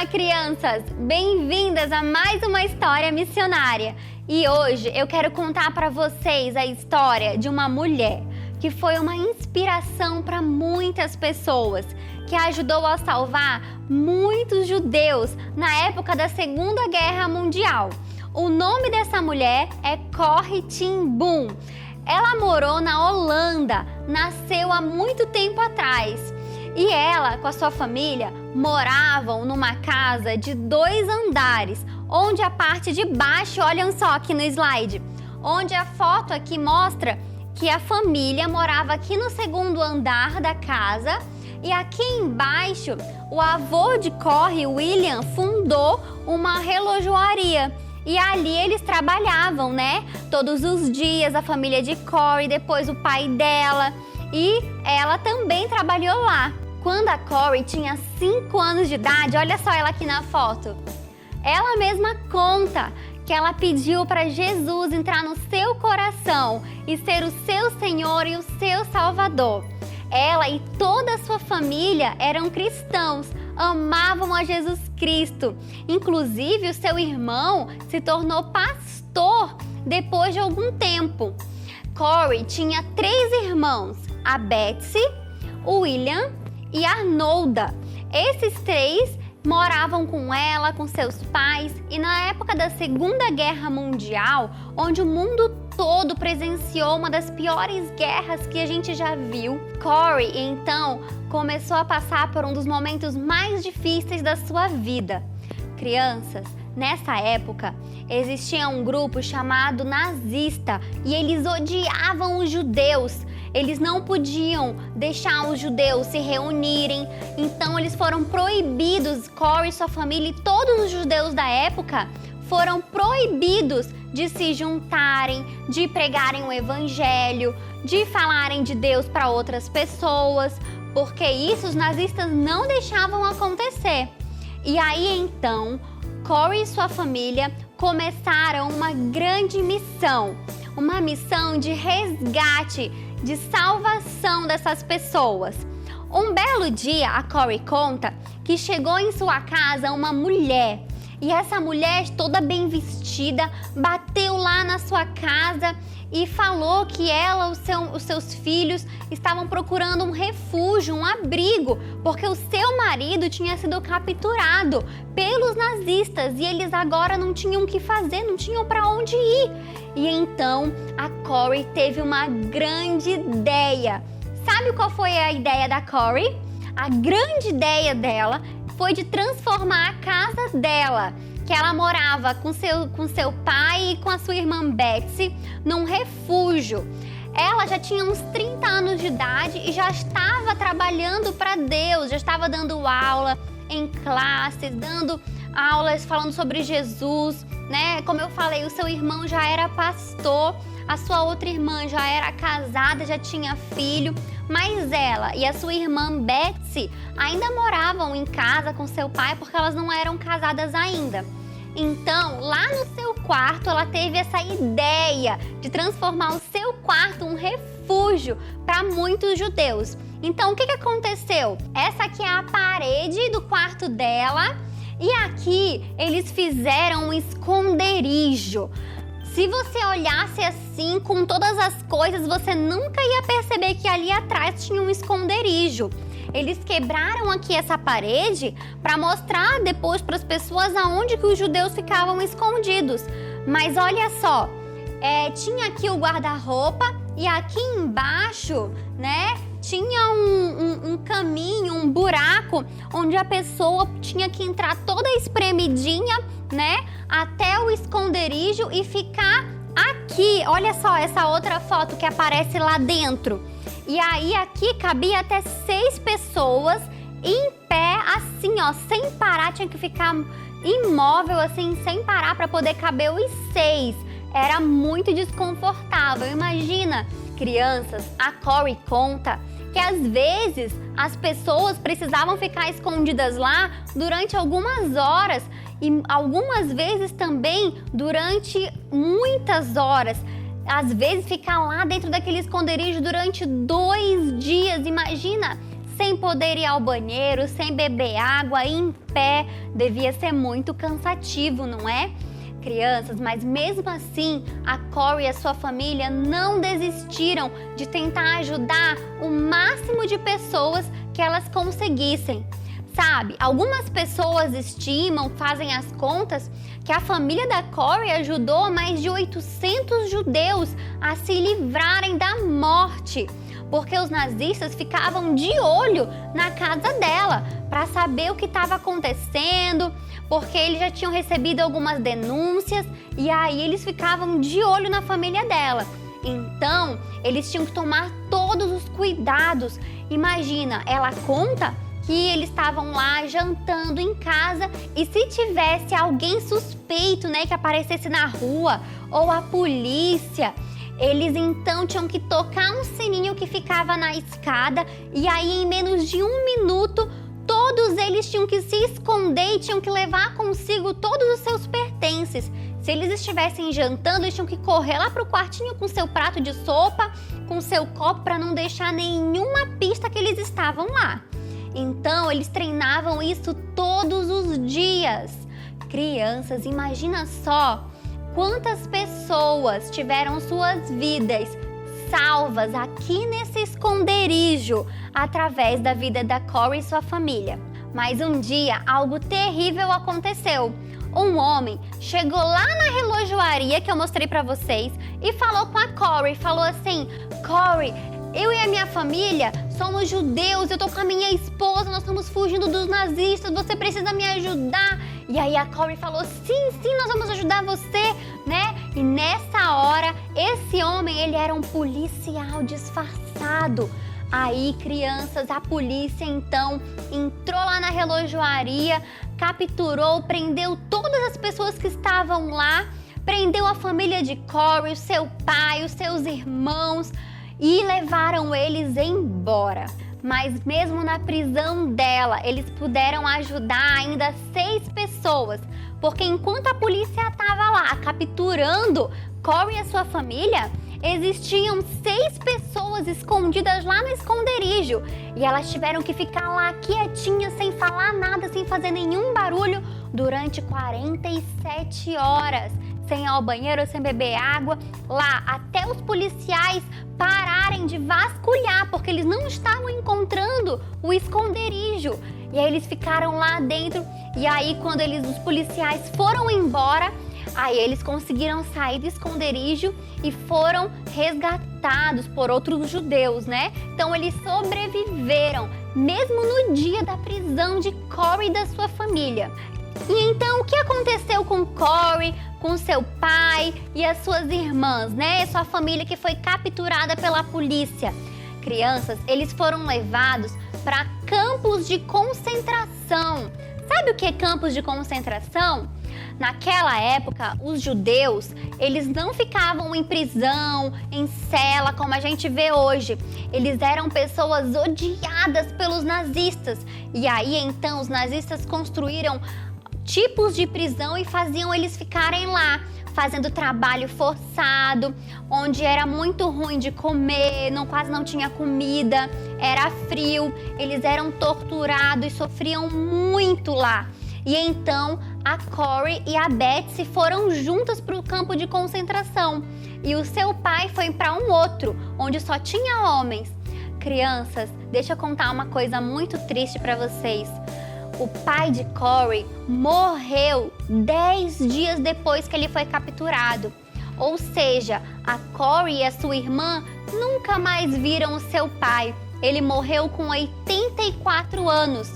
crianças! Bem-vindas a mais uma história missionária. E hoje eu quero contar para vocês a história de uma mulher que foi uma inspiração para muitas pessoas, que ajudou a salvar muitos judeus na época da Segunda Guerra Mundial. O nome dessa mulher é Corrie ten Boom. Ela morou na Holanda, nasceu há muito tempo atrás. E ela, com a sua família, moravam numa casa de 2 andares, onde a parte de baixo, olhem só aqui no slide, onde a foto aqui mostra que a família morava aqui no 2º andar da casa, e aqui embaixo o avô de Corrie, William, fundou uma relojoaria. E ali eles trabalhavam, né? Todos os dias, a família de Corrie, depois o pai dela, e ela também trabalhou lá. Quando a Corrie tinha 5 anos de idade, olha só ela aqui na foto. Ela mesma conta que ela pediu para Jesus entrar no seu coração e ser o seu Senhor e o seu Salvador. Ela e toda a sua família eram cristãos, amavam a Jesus Cristo. Inclusive, o seu irmão se tornou pastor depois de algum tempo. Corrie tinha 3 irmãos, a Betsy, o William e a Arnolda. Esses 3 moravam com ela, com seus pais, e na época da Segunda Guerra Mundial, onde o mundo todo presenciou uma das piores guerras que a gente já viu, Corrie, então, começou a passar por um dos momentos mais difíceis da sua vida. Crianças, nessa época, existia um grupo chamado nazista e eles odiavam os judeus. Eles não podiam deixar os judeus se reunirem, então eles foram proibidos, Corrie, sua família e todos os judeus da época foram proibidos de se juntarem, de pregarem o evangelho, de falarem de Deus para outras pessoas, porque isso os nazistas não deixavam acontecer. E aí então, Corrie e sua família começaram uma grande missão, uma missão de resgate, de salvação dessas pessoas. Um belo dia, a Corrie conta que chegou em sua casa uma mulher, e essa mulher, toda bem vestida, bateu lá na sua casa e falou que ela, os seus filhos estavam procurando um refúgio, um abrigo, porque o seu marido tinha sido capturado pelos nazistas e eles agora não tinham o que fazer, não tinham para onde ir. E então a Corrie teve uma grande ideia. Sabe qual foi a ideia da Corrie? A grande ideia dela foi de transformar a casa dela, que ela morava com seu pai e com a sua irmã Betsy, num refúgio. Ela já tinha uns 30 anos de idade e já estava trabalhando para Deus, já estava dando aula em classes, dando aulas falando sobre Jesus, né? Como eu falei, o seu irmão já era pastor, a sua outra irmã já era casada, já tinha filho, mas ela e a sua irmã Betsy ainda moravam em casa com seu pai porque elas não eram casadas ainda. Então, lá no seu quarto, ela teve essa ideia de transformar o seu quarto um refúgio para muitos judeus. Então, o que aconteceu? Essa aqui é a parede do quarto dela e aqui eles fizeram um esconderijo. Se você olhasse assim, com todas as coisas, você nunca ia perceber que ali atrás tinha um esconderijo. Eles quebraram aqui essa parede para mostrar depois para as pessoas aonde que os judeus ficavam escondidos. Mas olha só, tinha aqui o guarda-roupa e aqui embaixo, né, tinha um caminho, um buraco, onde a pessoa tinha que entrar toda espremidinha, né, até o esconderijo e ficar aqui. Olha só essa outra foto que aparece lá dentro. E aí aqui cabia até 6 pessoas em pé, assim ó, sem parar, tinha que ficar imóvel assim, sem parar para poder caber os 6. Era muito desconfortável. Imagina, crianças, a Corrie conta que às vezes as pessoas precisavam ficar escondidas lá durante algumas horas e algumas vezes também durante muitas horas. Às vezes ficar lá dentro daquele esconderijo durante 2 dias. Imagina, sem poder ir ao banheiro, sem beber água, em pé. Devia ser muito cansativo, não é? Crianças, mas mesmo assim, a Corey e a sua família não desistiram de tentar ajudar o máximo de pessoas que elas conseguissem. Sabe, algumas pessoas estimam, fazem as contas, que a família da Corey ajudou mais de 800 judeus a se livrarem da morte, porque os nazistas ficavam de olho na casa dela para saber o que estava acontecendo, porque eles já tinham recebido algumas denúncias e aí eles ficavam de olho na família dela. Então, eles tinham que tomar todos os cuidados. Imagina, ela conta que eles estavam lá jantando em casa e se tivesse alguém suspeito, né, que aparecesse na rua ou a polícia, eles então tinham que tocar um sininho que ficava na escada e aí em menos de 1 minuto todos eles tinham que se esconder e tinham que levar consigo todos os seus pertences. Se eles estivessem jantando, eles tinham que correr lá para o quartinho com seu prato de sopa, com seu copo para não deixar nenhuma pista que eles estavam lá. Então, eles treinavam isso todos os dias. Crianças, imagina só quantas pessoas tiveram suas vidas salvas aqui nesse esconderijo através da vida da Corey e sua família. Mas um dia, algo terrível aconteceu. Um homem chegou lá na relojoaria que eu mostrei para vocês e falou com a Corey, falou assim: Corey, eu e a minha família somos judeus, eu tô com a minha esposa, nós estamos fugindo dos nazistas, você precisa me ajudar. E aí a Corey falou, sim, nós vamos ajudar você, né? E nessa hora, esse homem, ele era um policial disfarçado. Aí, crianças, a polícia então entrou lá na relojoaria, capturou, prendeu todas as pessoas que estavam lá, prendeu a família de Corey, o seu pai, os seus irmãos, e levaram eles embora. Mas mesmo na prisão dela, eles puderam ajudar ainda 6 pessoas, porque enquanto a polícia estava lá capturando Corey e a sua família, existiam 6 pessoas escondidas lá no esconderijo e elas tiveram que ficar lá quietinhas, sem falar nada, sem fazer nenhum barulho durante 47 horas, sem ir ao banheiro, sem beber água, lá até os policiais pararem de vasculhar, porque eles não estavam encontrando o esconderijo. E aí eles ficaram lá dentro e aí quando os policiais foram embora, aí eles conseguiram sair do esconderijo e foram resgatados por outros judeus, né? Então eles sobreviveram, mesmo no dia da prisão de Corey e da sua família. E então, o que aconteceu com Corey, com seu pai e as suas irmãs, né? Sua família que foi capturada pela polícia. Crianças, eles foram levados para campos de concentração. Sabe o que é campos de concentração? Naquela época, os judeus, eles não ficavam em prisão, em cela, como a gente vê hoje. Eles eram pessoas odiadas pelos nazistas. E aí, então, os nazistas construíram tipos de prisão e faziam eles ficarem lá, fazendo trabalho forçado, onde era muito ruim de comer, quase não tinha comida, era frio, eles eram torturados e sofriam muito lá. E então a Corey e a Betsy foram juntas para o campo de concentração e o seu pai foi para um outro, onde só tinha homens. Crianças, deixa eu contar uma coisa muito triste para vocês. O pai de Corey morreu 10 dias depois que ele foi capturado. Ou seja, a Corey e a sua irmã nunca mais viram o seu pai. Ele morreu com 84 anos.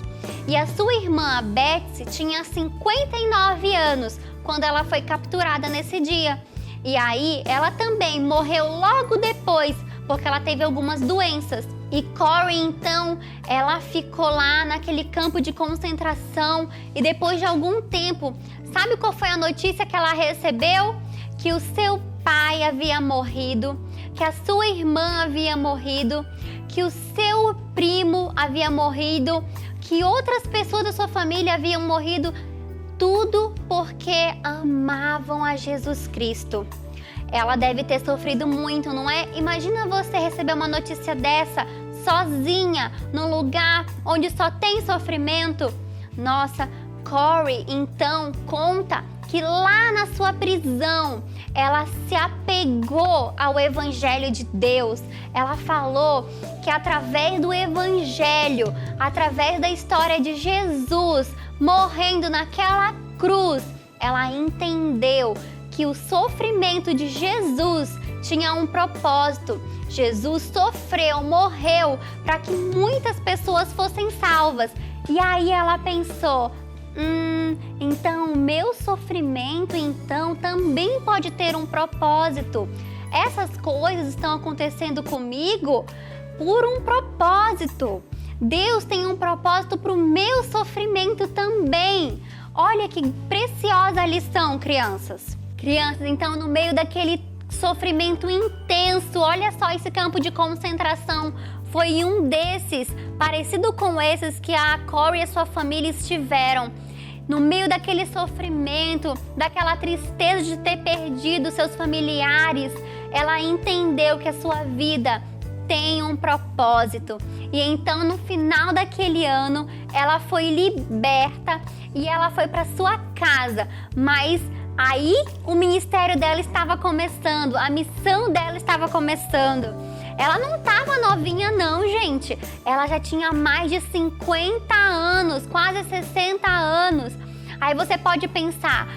E a sua irmã, a Betsy, tinha 59 anos quando ela foi capturada nesse dia. E aí, ela também morreu logo depois, porque ela teve algumas doenças. E Corey, então, ela ficou lá naquele campo de concentração e depois de algum tempo, sabe qual foi a notícia que ela recebeu? Que o seu pai havia morrido, que a sua irmã havia morrido, que o seu primo havia morrido, que outras pessoas da sua família haviam morrido, tudo porque amavam a Jesus Cristo. Ela deve ter sofrido muito, não é? Imagina você receber uma notícia dessa sozinha, num lugar onde só tem sofrimento? Nossa, Corey então conta que lá na sua prisão, ela se apegou ao Evangelho de Deus. Ela falou que através do Evangelho, através da história de Jesus morrendo naquela cruz, ela entendeu que o sofrimento de Jesus tinha um propósito. Jesus sofreu, morreu para que muitas pessoas fossem salvas. E aí ela pensou, então o meu sofrimento então também pode ter um propósito. Essas coisas estão acontecendo comigo por um propósito. Deus tem um propósito para o meu sofrimento também. Olha que preciosa lição, crianças. Crianças, então, no meio daquele sofrimento intenso, olha só, esse campo de concentração foi um desses, parecido com esses que a Corey e a sua família estiveram. No meio daquele sofrimento, daquela tristeza de ter perdido seus familiares, ela entendeu que a sua vida tem um propósito. E então, no final daquele ano, ela foi liberta e ela foi para sua casa. Mas aí o ministério dela estava começando, a missão dela estava começando. Ela não estava novinha não, gente. Ela já tinha mais de 50 anos, quase 60 anos. Aí você pode pensar,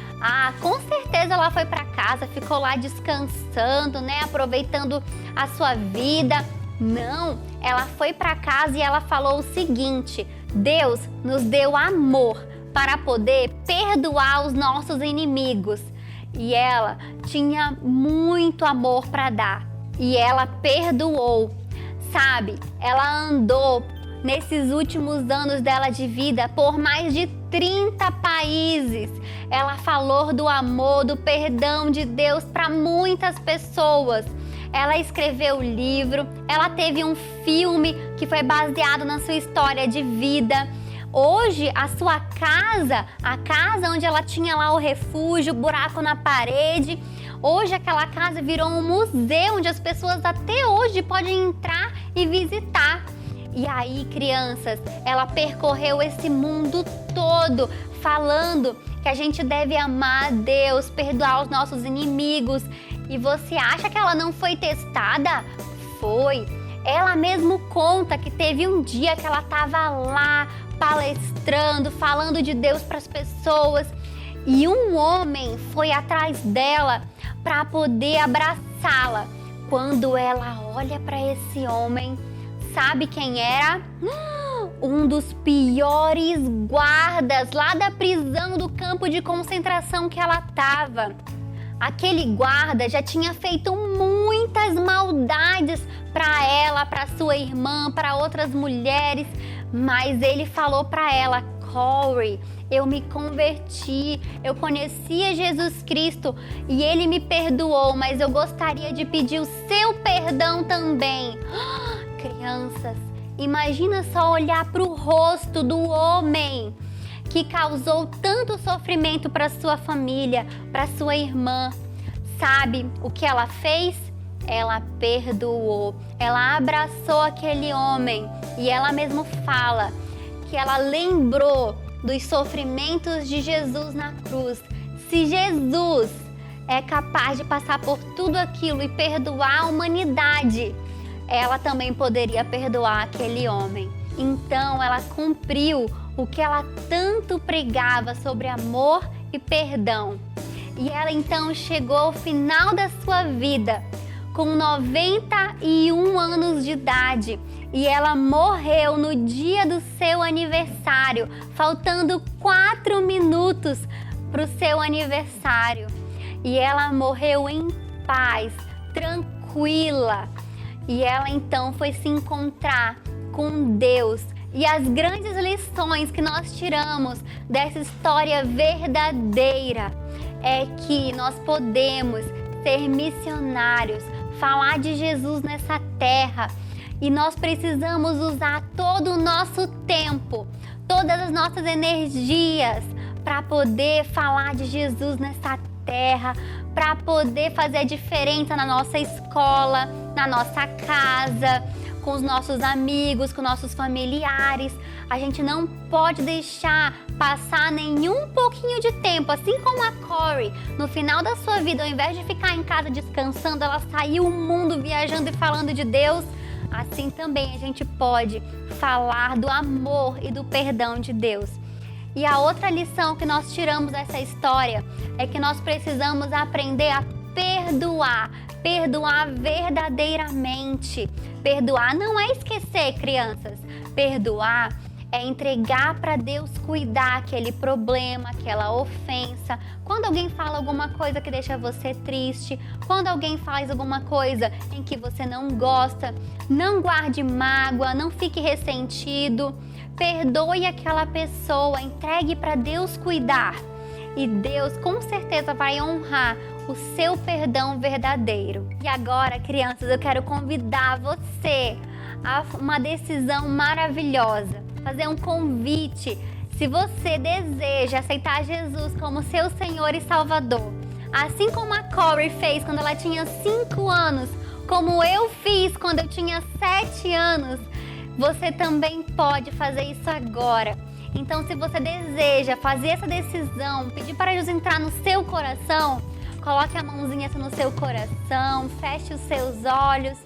com certeza ela foi para casa, ficou lá descansando, né, aproveitando a sua vida. Não, ela foi para casa e ela falou o seguinte: Deus nos deu amor para poder perdoar os nossos inimigos. E ela tinha muito amor para dar. E ela perdoou, sabe? Ela andou nesses últimos anos dela de vida por mais de 30 países. Ela falou do amor, do perdão de Deus para muitas pessoas. Ela escreveu livro, ela teve um filme que foi baseado na sua história de vida. Hoje, a sua casa, a casa onde ela tinha lá o refúgio, o buraco na parede, hoje aquela casa virou um museu onde as pessoas até hoje podem entrar e visitar. E aí, crianças, ela percorreu esse mundo todo falando que a gente deve amar a Deus, perdoar os nossos inimigos. E você acha que ela não foi testada? Foi. Ela mesmo conta que teve um dia que ela estava lá palestrando, falando de Deus para as pessoas, e um homem foi atrás dela para poder abraçá-la. Quando ela olha para esse homem, sabe quem era? Um dos piores guardas lá da prisão do campo de concentração que ela estava. Aquele guarda já tinha feito muitas maldades para ela, para sua irmã, para outras mulheres, mas ele falou para ela: Corey, eu me converti, eu conhecia Jesus Cristo e Ele me perdoou, mas eu gostaria de pedir o seu perdão também. Crianças, imagina só olhar para o rosto do homem que causou tanto sofrimento para sua família, para sua irmã. Sabe o que ela fez? Ela perdoou, ela abraçou aquele homem e ela mesmo fala que ela lembrou dos sofrimentos de Jesus na cruz. Se Jesus é capaz de passar por tudo aquilo e perdoar a humanidade, ela também poderia perdoar aquele homem. Então ela cumpriu o que ela tanto pregava sobre amor e perdão. E ela então chegou ao final da sua vida com 91 anos de idade. E ela morreu no dia do seu aniversário, faltando 4 minutos para o seu aniversário. E ela morreu em paz, tranquila. E ela então foi se encontrar com Deus. E as grandes lições que nós tiramos dessa história verdadeira é que nós podemos ser missionários, falar de Jesus nessa terra. E nós precisamos usar todo o nosso tempo, todas as nossas energias para poder falar de Jesus nessa terra, para poder fazer a diferença na nossa escola, na nossa casa, com os nossos amigos, com nossos familiares. A gente não pode deixar passar nenhum pouquinho de tempo, assim como a Corey, no final da sua vida, ao invés de ficar em casa descansando, ela saiu o mundo viajando e falando de Deus. Assim também a gente pode falar do amor e do perdão de Deus. E a outra lição que nós tiramos dessa história é que nós precisamos aprender a perdoar. Perdoar verdadeiramente. Perdoar não é esquecer, crianças. Perdoar é entregar para Deus cuidar aquele problema, aquela ofensa. Quando alguém fala alguma coisa que deixa você triste, quando alguém faz alguma coisa em que você não gosta, não guarde mágoa, não fique ressentido. Perdoe aquela pessoa, entregue para Deus cuidar. E Deus com certeza vai honrar o seu perdão verdadeiro. E agora, crianças, eu quero convidar você a uma decisão maravilhosa. Fazer um convite. Se você deseja aceitar Jesus como seu Senhor e Salvador, assim como a Corey fez quando ela tinha 5 anos, como eu fiz quando eu tinha 7 anos, você também pode fazer isso agora. Então, se você deseja fazer essa decisão, pedir para Jesus entrar no seu coração, coloque a mãozinha no seu coração, feche os seus olhos.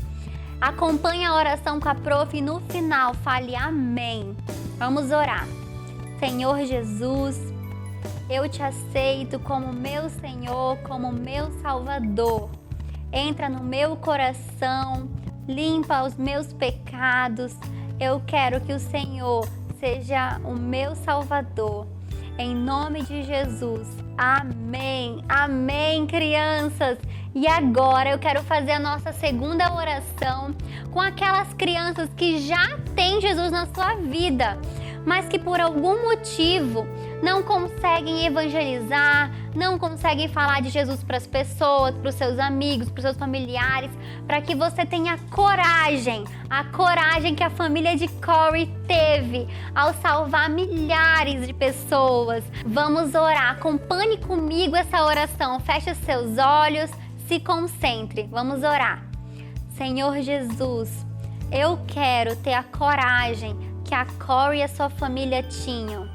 Acompanhe a oração com a prof e no final fale amém. Vamos orar. Senhor Jesus, eu te aceito como meu Senhor, como meu Salvador. Entra no meu coração, limpa os meus pecados. Eu quero que o Senhor seja o meu Salvador. Em nome de Jesus. Amém. Amém, crianças. E agora eu quero fazer a nossa segunda oração com aquelas crianças que já têm Jesus na sua vida, mas que por algum motivo não conseguem evangelizar, não conseguem falar de Jesus para as pessoas, para os seus amigos, para os seus familiares, para que você tenha a coragem que a família de Corey teve ao salvar milhares de pessoas. Vamos orar, acompanhe comigo essa oração, feche os seus olhos, se concentre, vamos orar. Senhor Jesus, eu quero ter a coragem que a Corey e a sua família tinham.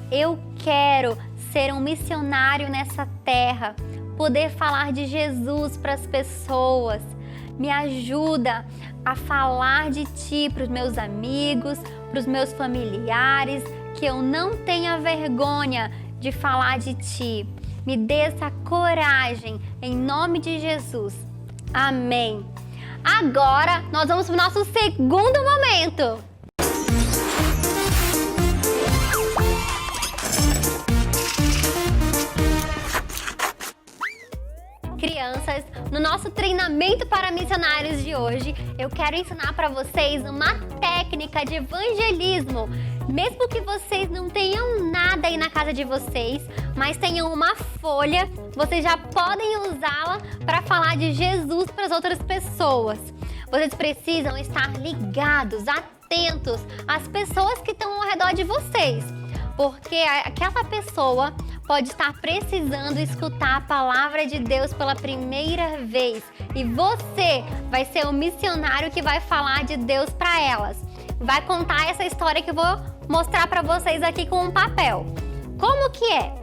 Eu quero ser um missionário nessa terra, poder falar de Jesus para as pessoas. Me ajuda a falar de Ti para os meus amigos, para os meus familiares, que eu não tenha vergonha de falar de Ti. Me dê essa coragem, em nome de Jesus. Amém. Agora, nós vamos para o nosso segundo momento. Crianças, no nosso treinamento para missionários de hoje, eu quero ensinar para vocês uma técnica de evangelismo. Mesmo que vocês não tenham nada aí na casa de vocês, mas tenham uma folha, vocês já podem usá-la para falar de Jesus para as outras pessoas. Vocês precisam estar ligados, atentos às pessoas que estão ao redor de vocês, porque aquela pessoa pode estar precisando escutar a palavra de Deus pela primeira vez e você vai ser o missionário que vai falar de Deus para elas. Vai contar essa história que eu vou mostrar para vocês aqui com um papel. Como que é?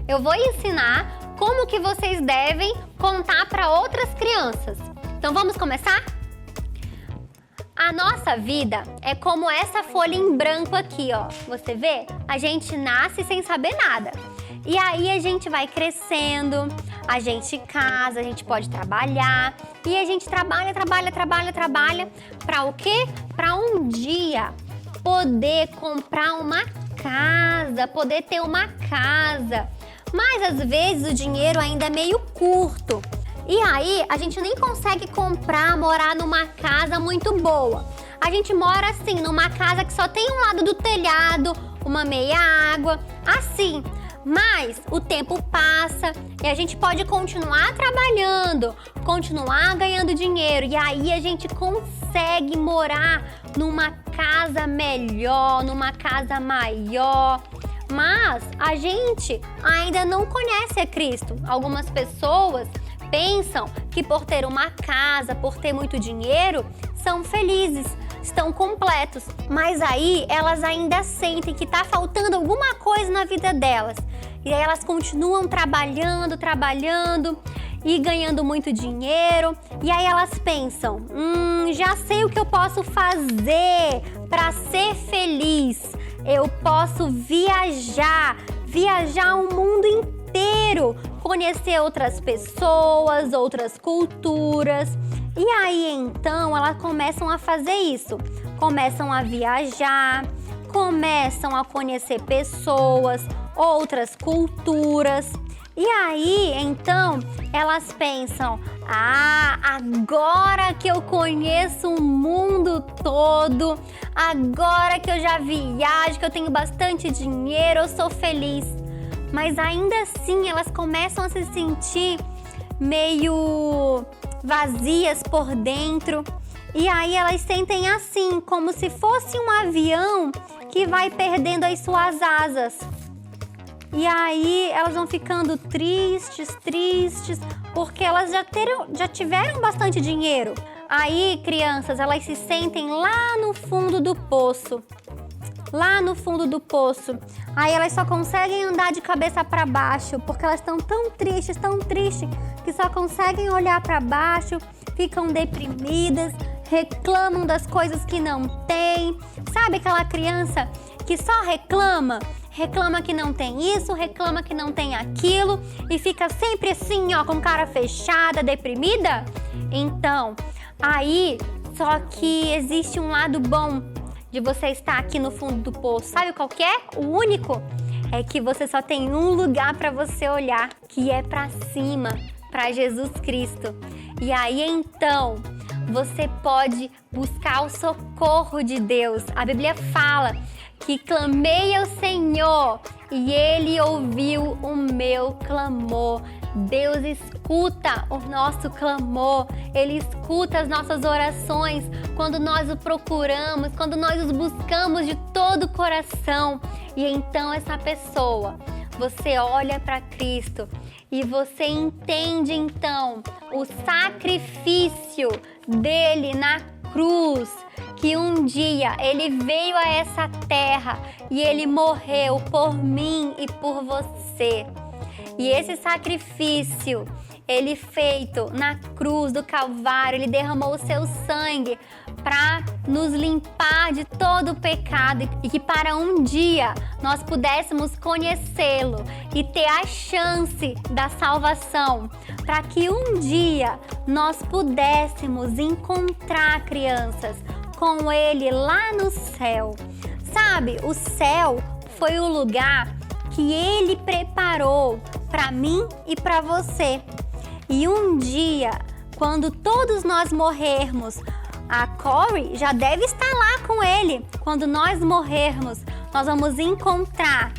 Eu vou ensinar como que vocês devem contar para outras crianças. Então vamos começar? A nossa vida é como essa folha em branco aqui, ó. Você vê? A gente nasce sem saber nada. E aí a gente vai crescendo, a gente casa, a gente pode trabalhar. E a gente trabalha para o quê? Para um dia poder comprar uma casa, poder ter uma casa. Mas às vezes o dinheiro ainda é meio curto. E aí a gente nem consegue morar numa casa muito boa. A gente mora assim, numa casa que só tem um lado do telhado, uma meia água, assim. Mas o tempo passa e a gente pode continuar trabalhando, continuar ganhando dinheiro. E aí a gente consegue morar numa casa melhor, numa casa maior. Mas a gente ainda não conhece a Cristo. Algumas pessoas pensam que por ter uma casa, por ter muito dinheiro, são felizes. estão completos. Mas aí elas ainda sentem que tá faltando alguma coisa na vida delas. E aí elas continuam trabalhando e ganhando muito dinheiro. E aí elas pensam, já sei o que eu posso fazer para ser feliz. Eu posso viajar o mundo inteiro, conhecer outras pessoas, outras culturas. E aí então elas começam a fazer isso, começam a viajar, começam a conhecer pessoas, outras culturas. E aí então elas pensam, agora que eu conheço o mundo todo, agora que eu já viajo, que eu tenho bastante dinheiro, eu sou feliz. Mas ainda assim elas começam a se sentir meio vazias por dentro. E aí elas sentem assim, como se fosse um avião que vai perdendo as suas asas. E aí elas vão ficando tristes, porque elas já tiveram bastante dinheiro. Aí, crianças, elas se sentem lá no fundo do poço. Aí elas só conseguem andar de cabeça para baixo, porque elas estão tão tristes, que só conseguem olhar para baixo, ficam deprimidas, reclamam das coisas que não têm. Sabe aquela criança que só reclama que não tem isso, reclama que não tem aquilo e fica sempre assim, ó, com cara fechada, deprimida? Então, aí, só que existe um lado bom de você estar aqui no fundo do poço. Sabe qual que é? O único é que você só tem um lugar para você olhar, que é para cima, para Jesus Cristo. E aí, então, você pode buscar o socorro de Deus. A Bíblia fala que clamei ao Senhor e Ele ouviu o meu clamor. Deus escuta o nosso clamor, Ele escuta as nossas orações quando nós o procuramos, quando nós os buscamos de todo o coração. E então essa pessoa, você olha para Cristo e você entende então o sacrifício dele na cruz, que um dia ele veio a essa terra e ele morreu por mim e por você. E esse sacrifício, ele feito na cruz do Calvário, ele derramou o seu sangue para nos limpar de todo o pecado e que para um dia nós pudéssemos conhecê-lo e ter a chance da salvação, para que um dia nós pudéssemos encontrar, crianças, com ele lá no céu. Sabe, o céu foi o lugar que ele preparou para mim e para você. E um dia, quando todos nós morrermos, a Corey já deve estar lá com ele. Quando nós morrermos, nós vamos encontrar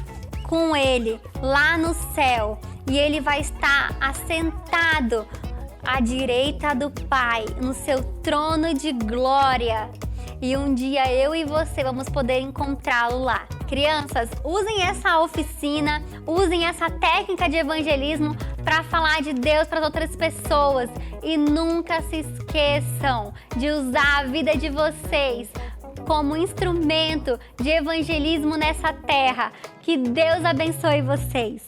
com ele lá no céu. E ele vai estar assentado à direita do Pai, no seu trono de glória. E um dia eu e você vamos poder encontrá-lo lá. Crianças, usem essa oficina, usem essa técnica de evangelismo para falar de Deus para as outras pessoas. E nunca se esqueçam de usar a vida de vocês como instrumento de evangelismo nessa terra. Que Deus abençoe vocês.